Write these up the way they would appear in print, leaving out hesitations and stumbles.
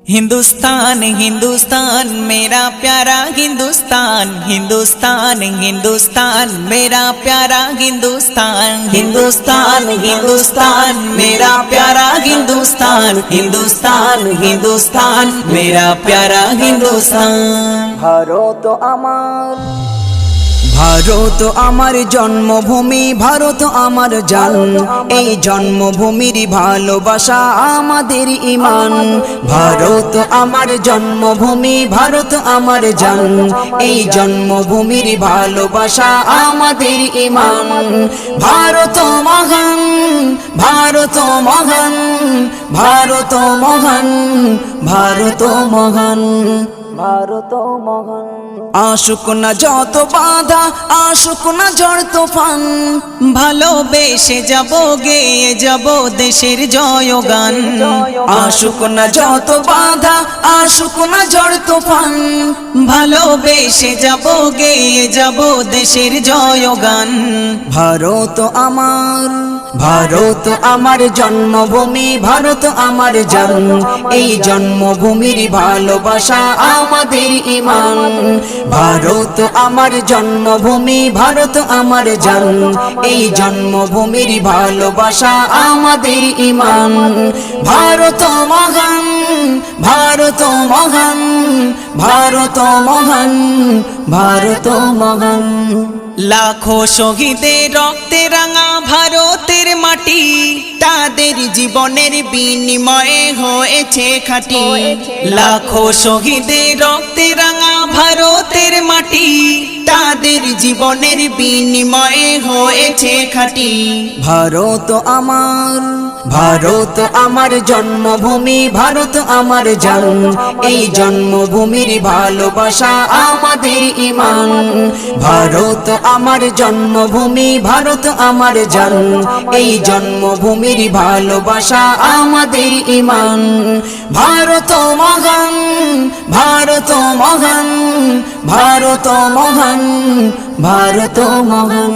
हिंदुस्तान हिंदुस्तान मेरा प्यारा हिंदुस्तान, हिंदुस्तान हिंदुस्तान मेरा प्यारा हिंदुस्तान, हिंदुस्तान हिंदुस्तान मेरा प्यारा हिंदुस्तान, हिंदुस्तान हिंदुस्तान मेरा प्यारा हिंदुस्तान। ভারত আমার, ভারত আমার জন্মভূমি, ভারত আমার জান। এই জন্মভূমির ভালোবাসা আমাদের ঈমান। ভারত আমার জন্মভূমি, ভারত আমার জান। এই জন্মভূমির ভালোবাসা আমাদের ঈমান। ভারত মহান, ভারত মহান, ভারত মহান, ভারত মহান, ভারত মহান। আশুক না যত বাধা, আশুক না ঝড় তুফান, ভালোবেসে যাব গেয়ে যাব দেশের জয়গান। আশুক না যত বাধা, আশুক না ঝড় তুফান, ভালোবেসে যাব গেয়ে যাব দেশের জয়গান। ভারত আমার, ভারত আমার জন্মভূমি, ভারত আমার জান। এই জন্মভূমির ভালোবাসা আমাদের ঈমান। ভারত আমার জন্মভূমি, ভারত আমার জান। এই জন্মভূমির ভালোবাসা আমাদের ঈমান। ভারত মহান, ভারত মহান, ভারত মহান, ভারত মহান। লাখো শহীদের রক্তে রাঙা ভারতের মাটি, তাদের জীবনের বিনিময়ে হয়েছে খাঁটি। লাখো শহীদের রক্তে রাঙা ভারতের মাটি, তাদের জীবনের বিনিময়ে হয়েছে খাঁটি। ভারত আমার, ভারত আমার জন্মভূমি, ভারত আমার জান। এই জন্মভূমির ভালোবাসা আমাদের ঈমান। ভারত আমার জন্মভূমি, ভারত আমার জান। এই জন্মভূমির ভালোবাসা আমাদের ঈমান। ভারত মহান, ভারত মহান, ভারত মহান, ভারত মহান।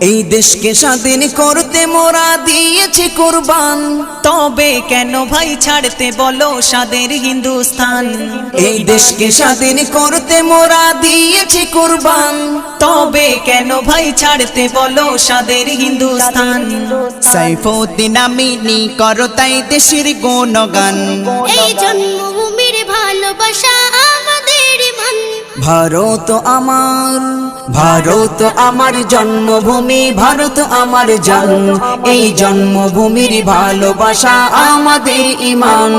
এই দেশকে স্বাধীন করতে মোরা দিয়েছি কুরবান। তবে কেন ভাই ছাড়তে বলো স্বাদের হিন্দুস্তান। এই দেশকে স্বাধীন করতে মোরা দিয়েছি কুরবান। তবে কেন ভাই ছাড়তে বলো স্বাদের হিন্দুস্তান। সাইফুদ্দিন আমিনী করো তাই দেশের গুণগান। এই জন্মভূমির ভালোবাসা আমাদের ঈমান। ভারত আমার, ভারত আমার জন্মভূমি, ভারত আমার জান। এই জন্মভূমির ভালোবাসা আমাদের ঈমান।